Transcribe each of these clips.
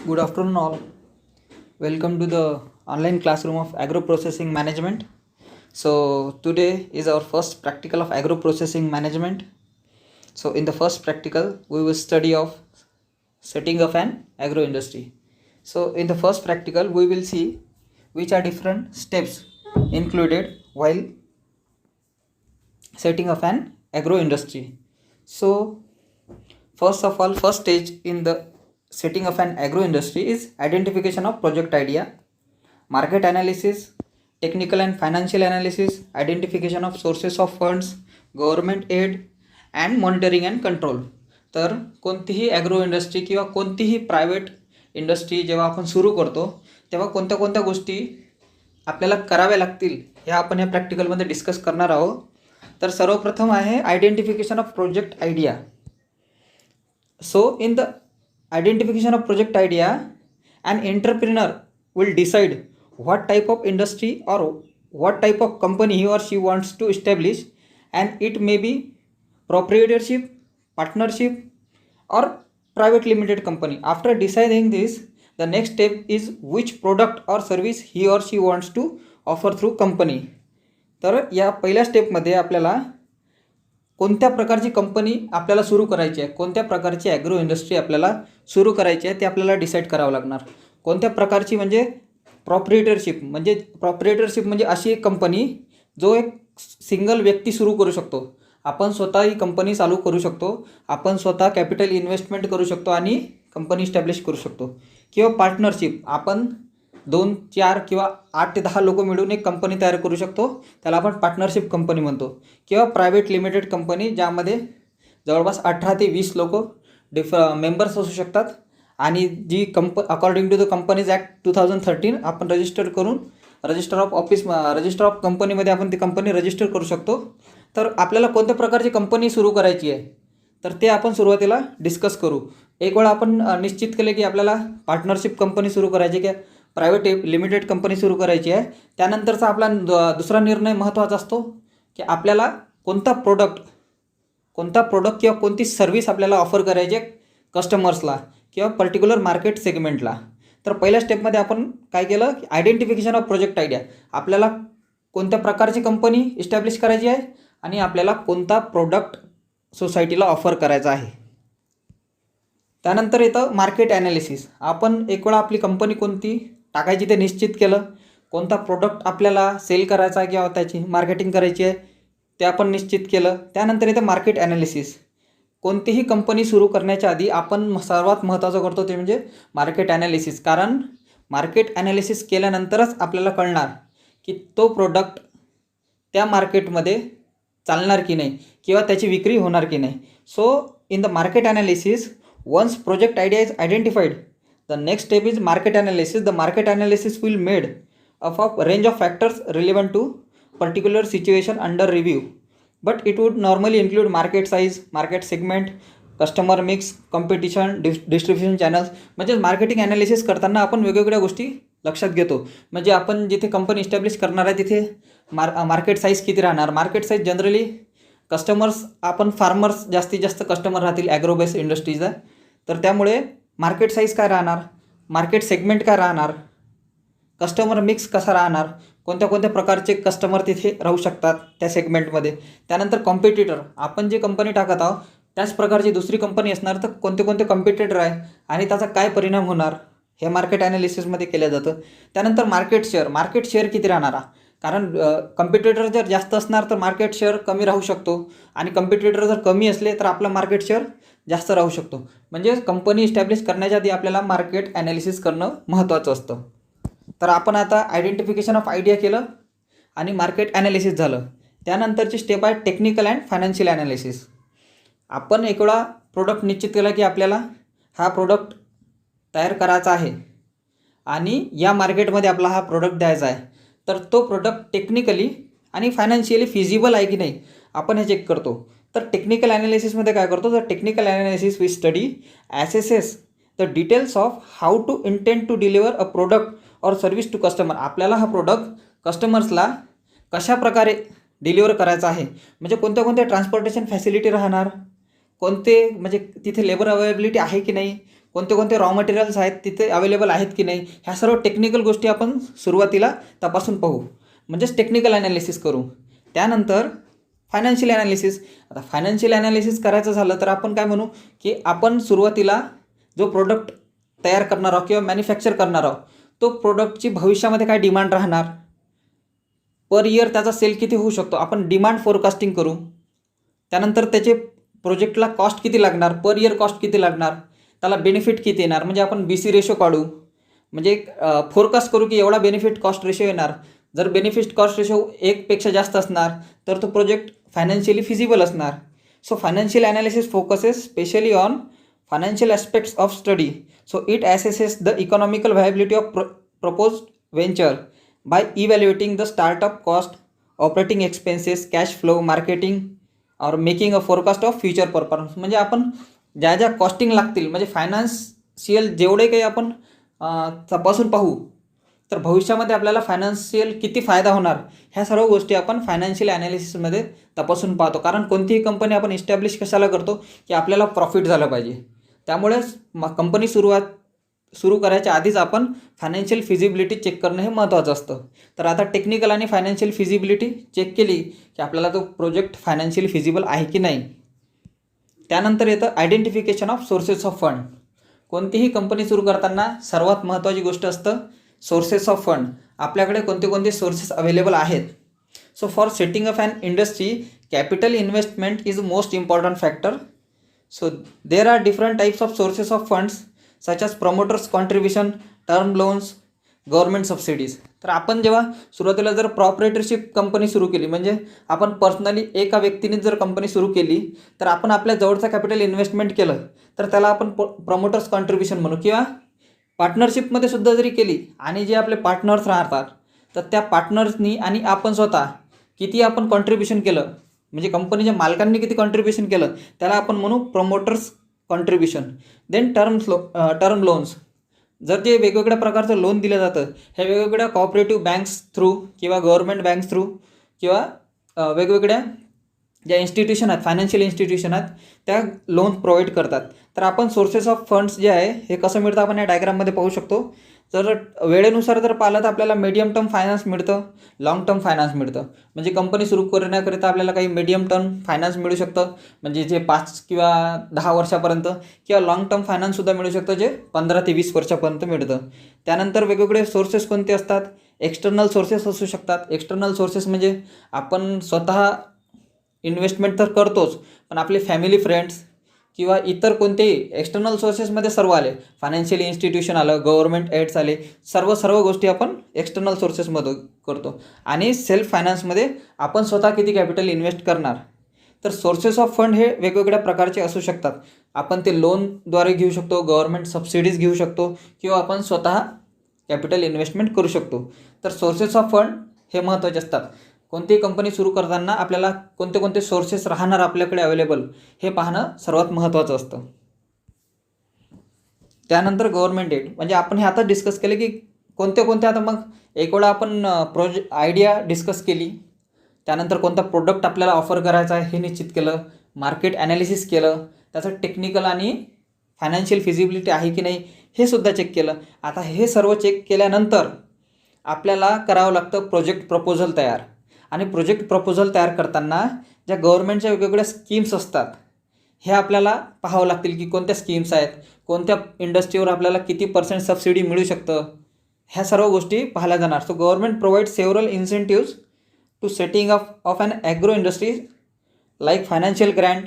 Good afternoon, all. Welcome to the online classroom of agro processing management. So, today is our first practical of agro processing management. So, in the first practical, we will study of setting up an agro industry. So, in the first practical, we will see which are different steps included while setting up an agro industry. So, first of all, first stage in the setting of an agro industry is identification of project idea, market analysis, technical and financial analysis, identification of sources of funds, government aid and monitoring and control. तर कोणतीही agro industry किंवा कोणतीही private industry जेव्हा आपण सुरू करतो तेव्हा कोणत्या कोणत्या गोष्टी आपल्याला कराव्या लागतील हे आपण या प्रॅक्टिकलमध्ये डिस्कस करणार आहोत. तर सर्वप्रथम आहे identification of project idea. So in the identification of project idea, an entrepreneur will decide what type of industry or what type of company he or she wants to establish, and it may be proprietorship, partnership or private limited company. After deciding this, the next step is which product or service he or she wants to offer through company. तर या पहिल्या स्टेपमध्ये आपल्याला कोणत्या प्रकारची company आपल्याला सुरू करायची आहे, कोणत्या प्रकारची ॲग्रो इंडस्ट्री आपल्याला सुरू करायची आहे ते आपल्याला डिसाईड करावं लागणार. कोणत्या प्रकारची म्हणजे प्रॉपरेटरशिप म्हणजे अशी एक कंपनी जो एक सिंगल व्यक्ती सुरू करू शकतो. आपण स्वतः ही कंपनी चालू करू शकतो, आपण स्वतः कॅपिटल इन्व्हेस्टमेंट करू शकतो आणि कंपनी इस्टॅब्लिश करू शकतो. किंवा पार्टनरशिप, आपण 2, 4 किंवा 8 ते 10 लोक मिळून एक कंपनी तयार करू शकतो, त्याला आपण पार्टनरशिप कंपनी म्हणतो. किंवा प्रायव्हेट लिमिटेड कंपनी ज्यामध्ये जवळपास 18 ते 20 लोक मेंबर्स असू शकतात आणि जी according to the companies act 2013 आपण रजिस्टर ऑफ कंपनीमध्ये आपण ती कंपनी रजिस्टर करू शकतो. तर आपल्याला कोणत्या प्रकारची कंपनी सुरू करायची आहे तर ते आपण सुरुवातीला डिस्कस करू. एक वेळा आपण निश्चित केले की आपल्याला पार्टनरशिप कंपनी सुरू करायची की प्रायव्हेट लिमिटेड कंपनी सुरू करायची आहे, त्यानंतरचा आपला दुसरा निर्णय महत्त्वाचा असतो की आपल्याला कोणता प्रोडक्ट किंवा कोणती सर्व्हिस आपल्याला ऑफर करायची आहे कस्टमर्सला किंवा पर्टिक्युलर मार्केट सेगमेंटला. तर पहिल्या स्टेपमध्ये आपण काय केलं की आयडेंटिफिकेशन ऑफ प्रोजेक्ट आयडिया. आपल्याला कोणत्या प्रकारची कंपनी इस्टॅब्लिश करायची आहे आणि आपल्याला कोणता प्रोडक्ट सोसायटीला ऑफर करायचा आहे. त्यानंतर येतं मार्केट ॲनालिसिस. आपण एक वेळा आपली कंपनी कोणती टाकायची ते निश्चित केलं, कोणता प्रोडक्ट आपल्याला सेल करायचा आहे किंवा त्याची मार्केटिंग करायची आहे ते आपण निश्चित केलं. त्यानंतर येतं मार्केट ॲनालिसिस. कोणतीही कंपनी सुरू करण्याच्या आधी आपण सर्वात महत्त्वाचं करतो ते म्हणजे मार्केट ॲनालिसिस. कारण मार्केट ॲनालिसिस केल्यानंतरच आपल्याला कळणार की तो प्रोडक्ट त्या मार्केटमध्ये चालणार की नाही किंवा त्याची विक्री होणार की नाही. So in the market analysis, once project idea is identified, the next step is market analysis. The market analysis will made of a range of factors relevant to particular situation under review, but it would normally include market size, market segment, customer mix, competition, distribution channels. म्हणजे marketing analysis करताना आपण वेगवेगळ्या गोष्टी लक्षात घेतो. म्हणजे आपण जिथे कंपनी इस्टॅब्लिश करणार आहे तिथे मार्केट साईज किती राहणार. मार्केट साईज जनरली कस्टमर्स, आपण फार्मर्स जास्तीत जास्त कस्टमर राहतील ॲग्रो बेस इंडस्ट्रीजला, तर त्यामुळे मार्केट साईज काय राहणार, मार्केट सेगमेंट काय राहणार, कस्टमर मिक्स कसा राहणार, कोणत्या कोणत्या प्रकारचे कस्टमर तिथे राहू शकतात त्या सेगमेंटमध्ये. त्यानंतर कॉम्पिटिटर, आपण जे कंपनी टाकत आहोत त्याच प्रकारची दुसरी कंपनी असणार तर कोणते कोणते कॉम्पिटिटर आहे आणि त्याचा काय परिणाम होणार हे मार्केट ॲनालिसिसमध्ये केलं जातं. त्यानंतर मार्केट शेअर किती राहणार, कारण कॉम्पिटिटर जर जास्त असणार तर मार्केट शेअर कमी राहू शकतो आणि कॉम्पिटिटर जर कमी असले तर आपला मार्केट शेअर जास्त राहू शकतो. म्हणजे कंपनी इस्टॅब्लिश करण्याच्या आधी आपल्याला मार्केट ॲनालिसिस करणं महत्त्वाचं असतं. तर आपण आता आयडेंटिफिकेशन ऑफ आयडिया केलं आणि मार्केट ॲनालिसिस झालं. त्यानंतरची स्टेप आहे टेक्निकल अँड फायनान्शियल ॲनालिसिस. आपण एक वेळा प्रोडक्ट निश्चित केला की आपल्याला हा प्रोडक्ट तयार करायचा आहे आणि या मार्केटमध्ये आपला हा प्रोडक्ट द्यायचा आहे, तर तो प्रोडक्ट टेक्निकली आणि फायनान्शियली फिजिबल आहे की नाही आपण हे चेक करतो. तर टेक्निकल ॲनालिसिसमध्ये काय करतो, तर technical analysis we study assesses the details of how to intend to deliver a product or service to customer. आपल्याला हा प्रोडक्ट कस्टमर्सला कशा प्रकारे डिलिव्हर करायचा आहे, म्हणजे कोणत्या कोणत्या ट्रान्सपोर्टेशन फॅसिलिटी राहणार, कोणते म्हणजे तिथे लेबर अवेलेबिलिटी आहे की नाही, कोणते कोणते रॉ मटेरियल्स आहेत तिथे अवेलेबल आहेत की नाही, ह्या सर्व टेक्निकल गोष्टी आपण सुरुवातीला तपासून पाहू, म्हणजेच टेक्निकल ॲनालिसिस करू. त्यानंतर फायनान्शियल ॲनालिसिस. आता फायनान्शियल ॲनालिसिस करायचं झालं तर आपण काय म्हणू की आपण सुरुवातीला जो प्रोडक्ट तयार करणार आहोत किंवा मॅन्युफॅक्चर करणार आहोत, तो प्रोडक्टची भविष्यामध्ये काय डिमांड राहणार, पर इयर त्याचा सेल किती होऊ शकतो, आपण डिमांड फोरकास्टिंग करू. त्यानंतर त्याचे प्रोजेक्टला कॉस्ट किती लागणार, पर इयर कॉस्ट किती लागणार, त्याला बेनिफिट किती येणार, म्हणजे आपण BC रेशो काढू, म्हणजे फोरकास्ट करू की एवढा बेनिफिट कॉस्ट रेशो येणार. जर बेनिफिट कॉस्ट रेशो 1पेक्षा जास्त असणार तर तो प्रोजेक्ट फायनान्शियली फिजिबल असणार. So financial analysis focuses specially on financial aspects of study. So it assesses the economical viability of proposed venture by evaluating the startup cost, operating expenses, cash flow, marketing or making a forecast of future performance. म्हणजे आपण ज्या ज्या costing लागतील, म्हणजे financial जेवढे काही आपण तपासून पाहू, तर भविष्यामध्ये आपल्याला फायनान्शियल किती फायदा होणार, ह्या सर्व गोष्टी आपण फायनान्शियल ॲनालिसिसमध्ये तपासून पाहतो. कारण कोणतीही कंपनी आपण इस्टॅब्लिश कशाला करतो की आपल्याला प्रॉफिट झालं पाहिजे. त्यामुळेच कंपनी सुरू करायच्या आधीच आपण फायनान्शियल फिजिबिलिटी चेक करणं हे महत्त्वाचं असतं. तर आता टेक्निकल आणि फायनान्शियल फिजिबिलिटी चेक केली की आपल्याला तो प्रोजेक्ट फायनान्शियली फिजिबल आहे की नाही. त्यानंतर येतं identification of sources of fund. कोणतीही कंपनी सुरू करताना सर्वात महत्त्वाची गोष्ट असतं सोर्सेस ऑफ फंड. आपल्याकडे कोणते कोणते सोर्सेस अवेलेबल आहेत. So for setting up an industry, capital investment is most important factor. So there are different types of sources of funds such as promoters contribution, term loans, government subsidies. तर आपण जेव्हा सुरुवातीला जर प्रॉपरेटरशिप company सुरू केली, म्हणजे आपण पर्सनली एका व्यक्तीने जर कंपनी सुरू केली, तर आपण आपल्या जवळचा कॅपिटल इन्व्हेस्टमेंट केलं तर त्याला आपण प्रमोटर्स कॉन्ट्रिब्युशन म्हणू. किंवा पार्टनरशिपमध्ये सुद्धा जरी केली आणि जे आपले पार्टनर्स राहतात, तर त्या पार्टनर्सनी आणि आपण स्वतः किती आपण कॉन्ट्रिब्युशन केलं, म्हणजे कंपनीच्या मालकांनी किती कॉन्ट्रिब्युशन केलं, त्याला आपण म्हणू promoters contribution. Then term loans. जर जे वेगवेगळ्या प्रकारचं लोन दिलं जातं, हे वेगवेगळ्या कॉपरेटिव्ह बँक्स थ्रू किंवा गव्हर्नमेंट बँक्स थ्रू किंवा वेगवेगळ्या ज्या इन्स्टिट्यूशन आहेत, फायनान्शियल इन्स्टिट्यूशन आहेत, त्या लोन प्रोव्हाइड करतात. तर आपण सोर्सेस ऑफ फंड्स जे आहे हे कसं मिळतं आपण या डायग्राममध्ये पाहू शकतो. जर वेळेनुसार जर पाहिलं तर आपल्याला मीडियम टर्म फायनान्स मिळतं, लाँग टर्म फायनान्स मिळतं. म्हणजे कंपनी सुरू करण्याकरिता आपल्याला काही मीडियम टर्म फायनान्स मिळू शकतं, म्हणजे जे 5 किंवा 10 वर्षापर्यंत, किंवा लाँग टर्म फायनान्ससुद्धा मिळू शकतं जे 15 ते 20 वर्षापर्यंत मिळतं. त्यानंतर वेगवेगळे सोर्सेस कोणते असतात, एक्सटर्नल सोर्सेस असू शकतात. एक्सटर्नल सोर्सेस म्हणजे आपण स्वतः इन्व्हेस्टमेंट तर करतोच, पण आपले फॅमिली फ्रेंड्स किंवा इतर कोणतेही एक्सटर्नल सोर्सेसमध्ये सर्व आले, फायनान्शियल इन्स्टिट्यूशन आलं, गव्हर्नमेंट एड्स आले, सर्व गोष्टी आपण एक्सटर्नल सोर्सेसमधून करतो. आणि सेल्फ फायनान्समध्ये आपण स्वतः किती कॅपिटल इन्व्हेस्ट करणार. तर सोर्सेस ऑफ फंड हे वेगवेगळ्या प्रकारचे असू शकतात. आपण ते लोनद्वारे घेऊ शकतो, गव्हर्नमेंट सबसिडीज घेऊ शकतो, किंवा आपण स्वतः कॅपिटल इन्व्हेस्टमेंट करू शकतो. तर सोर्सेस ऑफ फंड हे महत्त्वाचे असतात. कोणतीही कंपनी सुरू करताना आपल्याला कोणते कोणते सोर्सेस राहणार आपल्याकडे अवेलेबल हे पाहणं सर्वात महत्त्वाचं असतं. त्यानंतर गव्हर्नमेंट एड, म्हणजे आपण हे आता डिस्कस केले की कोणते कोणते. आता मग एक वेळा आपण आयडिया डिस्कस केली, त्यानंतर कोणता प्रोडक्ट आपल्याला ऑफर करायचा आहे हे निश्चित केलं, मार्केट ॲनालिसिस केलं, त्याचं टेक्निकल आणि फायनान्शियल फिजिबिलिटी आहे की नाही हे सुद्धा चेक केलं. आता हे सर्व चेक केल्यानंतर आपल्याला करावं लागतं प्रोजेक्ट प्रपोजल तयार. आणि प्रोजेक्ट प्रपोजल तयार करताना ज्या गव्हर्नमेंटच्या वेगवेगळ्या स्कीम्स असतात हे आपल्याला पाहावं लागतील की कोणत्या स्कीम्स आहेत, कोणत्या इंडस्ट्रीवर आपल्याला किती % सबसिडी मिळू शकतं, ह्या सर्व गोष्टी पाहायला जाणार. So government provide several incentives to setting of an agro industry like financial grant,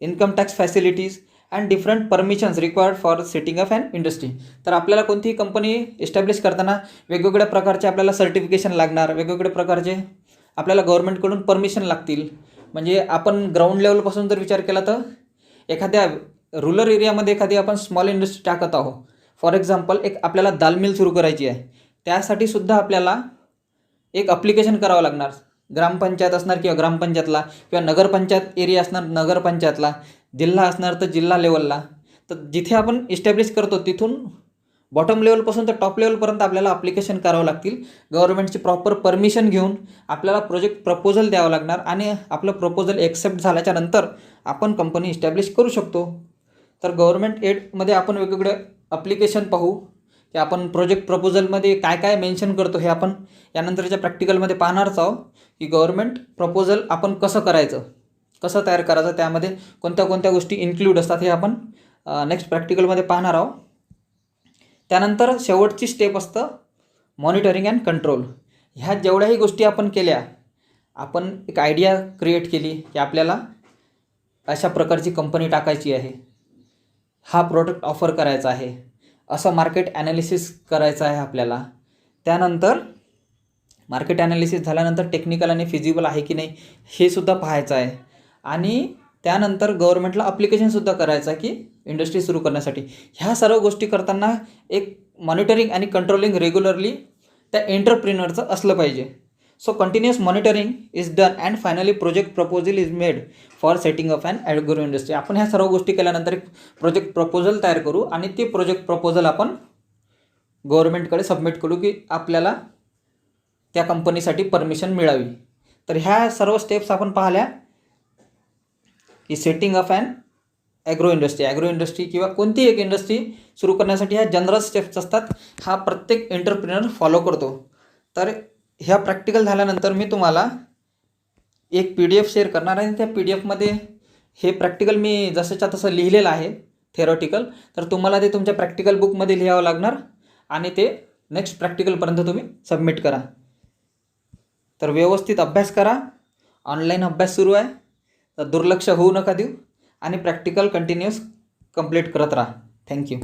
income tax facilities and different permissions required for setting up an industry. तर आपल्याला कोणतीही कंपनी इस्टॅब्लिश करताना वेगवेगळ्या प्रकारचे आपल्याला सर्टिफिकेशन लागणार, वेगवेगळ्या प्रकारचे आपल्याला गव्हर्नमेंटकडून परमिशन लागतील. म्हणजे आपण ग्राउंड लेवलपासून जर विचार केला तर एखाद्या रुरल एरियामध्ये एखादी आपण स्मॉल इंडस्ट्री टाकत आहोत, फॉर एक्झाम्पल एक आपल्याला दाल मिल सुरू करायची आहे, त्यासाठी सुद्धा आपल्याला एक अप्लिकेशन करावं लागणार. ग्रामपंचायत असणार किंवा ग्रामपंचायतला, किंवा नगरपंचायत एरिया असणार नगरपंचायतला, जिल्हा असणार तर जिल्हा लेवलला. तर जिथे आपण इस्टॅब्लिश करतो तिथून बॉटम लेवलपासून तर टॉप लेवलपर्यंत आपल्याला अप्लिकेशन करावं लागतील. गव्हर्नमेंटची प्रॉपर परमिशन घेऊन आपल्याला प्रोजेक्ट प्रपोजल द्यावं लागणार, आणि आपलं प्रपोजल एक्सेप्ट झाल्याच्या नंतर आपण कंपनी इस्टॅब्लिश करू शकतो. तर गव्हर्मेंट एडमध्ये आपण वेगवेगळे ॲप्लिकेशन पाहू की आपण प्रोजेक्ट प्रपोजलमध्ये काय काय मेन्शन करतो हे आपण यानंतरच्या प्रॅक्टिकलमध्ये पाहणारच आहोत की गव्हर्मेंट प्रपोजल आपण कसं करायचं, कसं तयार करायचं, त्यामध्ये कोणत्या कोणत्या गोष्टी इन्क्लूड असतात हे आपण नेक्स्ट प्रॅक्टिकलमध्ये पाहणार आहोत. त्यानंतर शेवटची स्टेप असतं मॉनिटरिंग अँड कंट्रोल. ह्या जेवढ्याही गोष्टी आपण केल्या, आपण एक आयडिया क्रिएट केली की आपल्याला अशा प्रकारची कंपनी टाकायची आहे, हा प्रोडक्ट ऑफर करायचा आहे, असं मार्केट ॲनालिसिस करायचं आहे आपल्याला. त्यानंतर मार्केट ॲनालिसिस झाल्यानंतर टेक्निकल आणि फिजिबल आहे की नाही हे सुद्धा पाहायचं आहे. आणि त्यानंतर गव्हर्मेंटला अप्लिकेशनसुद्धा करायचं आहे की इंडस्ट्री सुरू करण्यासाठी. ह्या सर्व गोष्टी करताना एक मॉनिटरिंग आणि कंट्रोलिंग रेग्युलरली त्या एंटरप्रिनरचं असलं पाहिजे. So continuous monitoring is done and finally project proposal is made for setting up and agro industry. आपण ह्या सर्व गोष्टी केल्यानंतर एक प्रोजेक्ट प्रपोजल तयार करू आणि ते प्रोजेक्ट प्रपोजल आपण गव्हर्मेंटकडे सबमिट करू की आपल्याला त्या कंपनीसाठी परमिशन मिळावी. तर ह्या सर्व स्टेप्स आपण पाहिल्या की setting up and agro industry किंवा कोणतीही एक इंडस्ट्री सुरू करण्यासाठी ह्या जनरल स्टेप्स असतात. हा प्रत्येक एंटरप्रिनर फॉलो करतो. तर ह्या प्रॅक्टिकल झाल्यानंतर मी तुम्हाला एक PDF शेअर करणार आहे. त्या PDF हे प्रॅक्टिकल मी जसंच्या तसं लिहिलेलं आहे थेरॉटिकल. तर तुम्हाला ते तुमच्या प्रॅक्टिकल बुकमध्ये लिहावं लागणार आणि ते नेक्स्ट प्रॅक्टिकलपर्यंत तुम्ही सबमिट करा. तर व्यवस्थित अभ्यास करा. ऑनलाईन अभ्यास सुरू आहे, तर दुर्लक्ष होऊ नका देऊ आणि प्रॅक्टिकल कंटिन्युअस कंप्लीट करत राहा. थँक्यू.